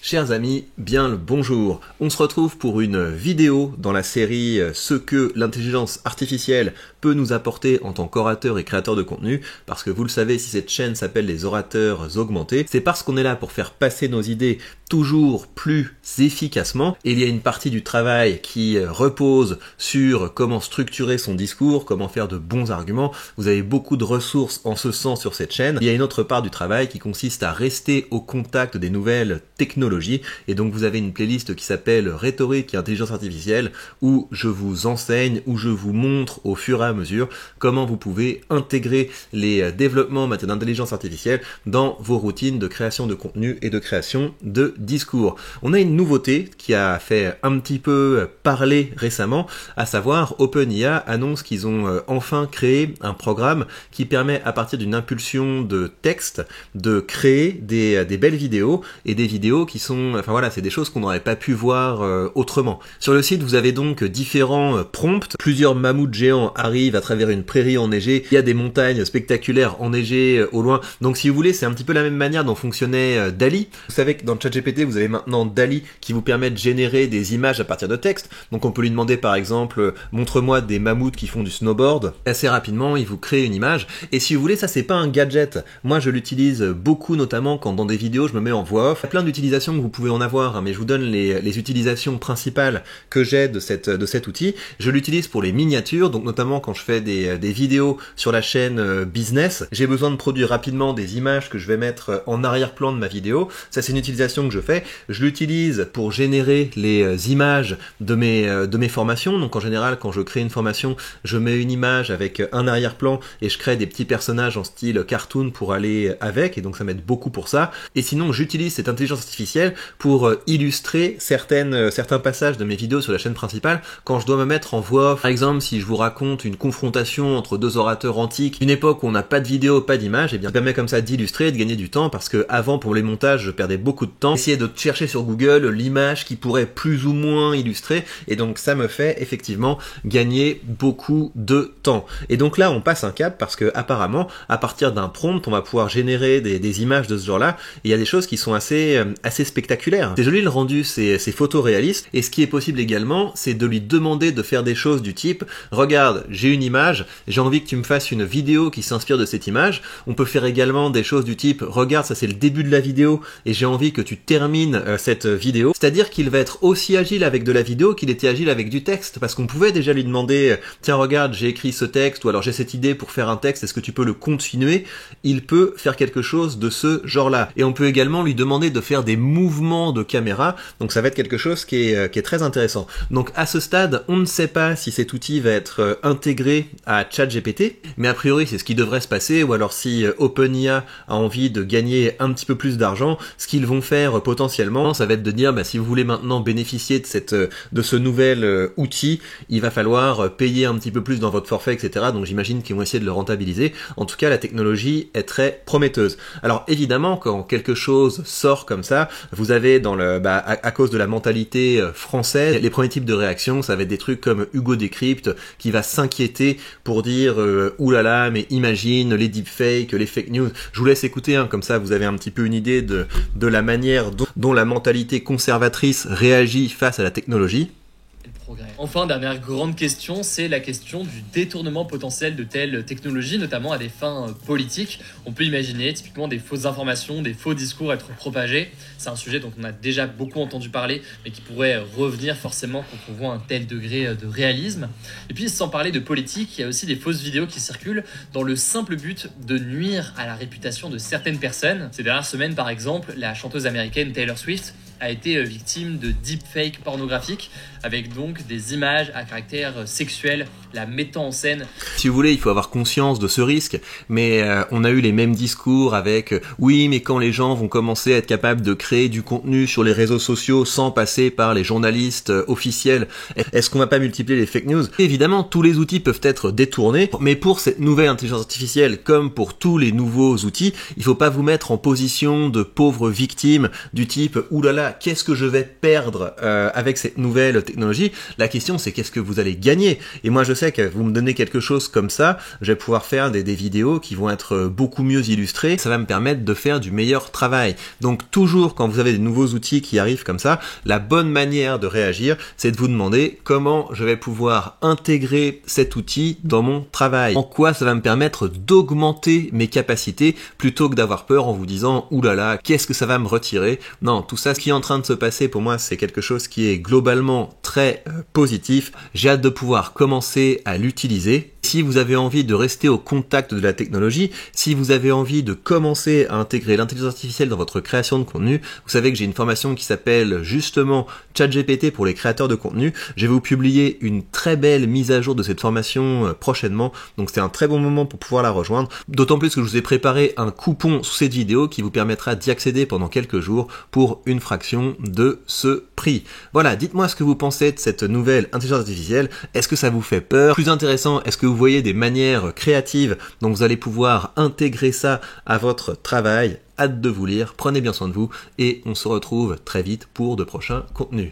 Chers amis, bien le bonjour. On se retrouve pour une vidéo dans la série Ce que l'intelligence artificielle peut nous apporter en tant qu'orateur et créateur de contenu, parce que vous le savez, si cette chaîne s'appelle les orateurs augmentés, c'est parce qu'on est là pour faire passer nos idées toujours plus efficacement. Et il y a une partie du travail qui repose sur comment structurer son discours, comment faire de bons arguments. Vous avez beaucoup de ressources en ce sens sur cette chaîne. Il y a une autre part du travail qui consiste à rester au contact des nouvelles technologies. Et donc vous avez une playlist qui s'appelle Rhétorique et intelligence artificielle où je vous enseigne, où je vous montre au fur et à mesure comment vous pouvez intégrer les développements en matière d'intelligence artificielle dans vos routines de création de contenu et de création de discours. On a une nouveauté qui a fait un petit peu parler récemment, à savoir OpenIA annonce qu'ils ont enfin créé un programme qui permet à partir d'une impulsion de texte de créer des belles vidéos et des vidéos qui sont, enfin voilà, c'est des choses qu'on n'aurait pas pu voir autrement. Sur le site, vous avez donc différents prompts. Plusieurs mammouths géants arrivent à travers une prairie enneigée. Il y a des montagnes spectaculaires enneigées au loin. Donc si vous voulez, c'est un petit peu la même manière dont fonctionnait DALL-E. Vous savez que dans ChatGPT, vous avez maintenant DALL-E qui vous permet de générer des images à partir de texte. Donc on peut lui demander par exemple, montre-moi des mammouths qui font du snowboard. Assez rapidement, il vous crée une image. Et si vous voulez, ça c'est pas un gadget. Moi je l'utilise beaucoup, notamment quand dans des vidéos je me mets en voix off. Il y a plein d'utilisations que vous pouvez en avoir, hein, mais je vous donne les utilisations principales que j'ai de cet outil. Je l'utilise pour les miniatures, donc notamment quand je fais des vidéos sur la chaîne business, j'ai besoin de produire rapidement des images que je vais mettre en arrière-plan de ma vidéo. Ça c'est une utilisation que je fais. Je l'utilise pour générer les images de mes formations. Donc en général, quand je crée une formation, je mets une image avec un arrière-plan et je crée des petits personnages en style cartoon pour aller avec, et donc ça m'aide beaucoup pour ça. Et sinon, j'utilise cette intelligence artificielle pour illustrer certains passages de mes vidéos sur la chaîne principale quand je dois me mettre en voix off. Par exemple, si je vous raconte une confrontation entre deux orateurs antiques, une époque où on n'a pas de vidéo, pas d'image, et bien ça permet comme ça d'illustrer et de gagner du temps, parce que avant, pour les montages, je perdais beaucoup de temps. Essayer de chercher sur Google l'image qui pourrait plus ou moins illustrer, et donc ça me fait effectivement gagner beaucoup de temps. Et donc là, on passe un cap, parce que apparemment, à partir d'un prompt, on va pouvoir générer des images de ce genre-là. Il y a des choses qui sont assez spectaculaires. C'est joli le rendu, c'est photoréaliste, et ce qui est possible également, c'est de lui demander de faire des choses du type « Regarde, j'ai une image, j'ai envie que tu me fasses une vidéo qui s'inspire de cette image ». On peut faire également des choses du type « Regarde, ça c'est le début de la vidéo, et j'ai envie que tu termines cette vidéo ». C'est-à-dire qu'il va être aussi agile avec de la vidéo qu'il était agile avec du texte, parce qu'on pouvait déjà lui demander « Tiens, regarde, j'ai écrit ce texte » ou alors « J'ai cette idée pour faire un texte, est-ce que tu peux le continuer ?» Il peut faire quelque chose de ce genre-là. Et on peut également lui demander de faire des mouvements de caméra, donc ça va être quelque chose qui est très intéressant. Donc à ce stade, on ne sait pas si cet outil va être intégré à ChatGPT, mais a priori c'est ce qui devrait se passer, ou alors si OpenIA a envie de gagner un petit peu plus d'argent, ce qu'ils vont faire potentiellement, ça va être de dire, si vous voulez maintenant bénéficier de ce nouvel outil, il va falloir payer un petit peu plus dans votre forfait, etc. Donc j'imagine qu'ils vont essayer de le rentabiliser. En tout cas, la technologie est très prometteuse. Alors évidemment, quand quelque chose sort comme ça, vous avez à cause de la mentalité française, les premiers types de réactions, ça va être des trucs comme Hugo Décrypte qui va s'inquiéter pour dire oulala, mais imagine les deepfakes, les fake news. Je vous laisse écouter, hein, comme ça vous avez un petit peu une idée de la manière dont la mentalité conservatrice réagit face à la technologie. Enfin, dernière grande question, c'est la question du détournement potentiel de telles technologies, notamment à des fins politiques. On peut imaginer typiquement des fausses informations, des faux discours être propagés. C'est un sujet dont on a déjà beaucoup entendu parler, mais qui pourrait revenir forcément quand on voit un tel degré de réalisme. Et puis, sans parler de politique, il y a aussi des fausses vidéos qui circulent dans le simple but de nuire à la réputation de certaines personnes. Ces dernières semaines, par exemple, la chanteuse américaine Taylor Swift a été victime de deepfakes pornographiques, avec donc des images à caractère sexuel, la mettant en scène. Si vous voulez, il faut avoir conscience de ce risque, mais on a eu les mêmes discours avec oui, mais quand les gens vont commencer à être capables de créer du contenu sur les réseaux sociaux sans passer par les journalistes officiels, est-ce qu'on va pas multiplier les fake news? Évidemment, tous les outils peuvent être détournés, mais pour cette nouvelle intelligence artificielle, comme pour tous les nouveaux outils, il faut pas vous mettre en position de pauvre victime du type oulala, qu'est-ce que je vais perdre avec cette nouvelle technologie? La question, c'est qu'est-ce que vous allez gagner? Et moi, je sais que vous me donnez quelque chose comme ça, je vais pouvoir faire des vidéos qui vont être beaucoup mieux illustrées. Ça va me permettre de faire du meilleur travail. Donc, toujours quand vous avez des nouveaux outils qui arrivent comme ça, la bonne manière de réagir, c'est de vous demander comment je vais pouvoir intégrer cet outil dans mon travail. En quoi ça va me permettre d'augmenter mes capacités plutôt que d'avoir peur en vous disant « Ouh là là, qu'est-ce que ça va me retirer ?» Non, tout ça, ce qui est en train de se passer pour moi, c'est quelque chose qui est globalement très positif. J'ai hâte de pouvoir commencer à l'utiliser. Si vous avez envie de rester au contact de la technologie, si vous avez envie de commencer à intégrer l'intelligence artificielle dans votre création de contenu, vous savez que j'ai une formation qui s'appelle justement ChatGPT pour les créateurs de contenu. Je vais vous publier une très belle mise à jour de cette formation prochainement, donc c'est un très bon moment pour pouvoir la rejoindre. D'autant plus que je vous ai préparé un coupon sous cette vidéo qui vous permettra d'y accéder pendant quelques jours pour une fraction de ce prix. Voilà, dites-moi ce que vous pensez de cette nouvelle intelligence artificielle. Est-ce que ça vous fait peur? Plus intéressant, est-ce que vous voyez des manières créatives dont vous allez pouvoir intégrer ça à votre travail? Hâte de vous lire, prenez bien soin de vous et on se retrouve très vite pour de prochains contenus.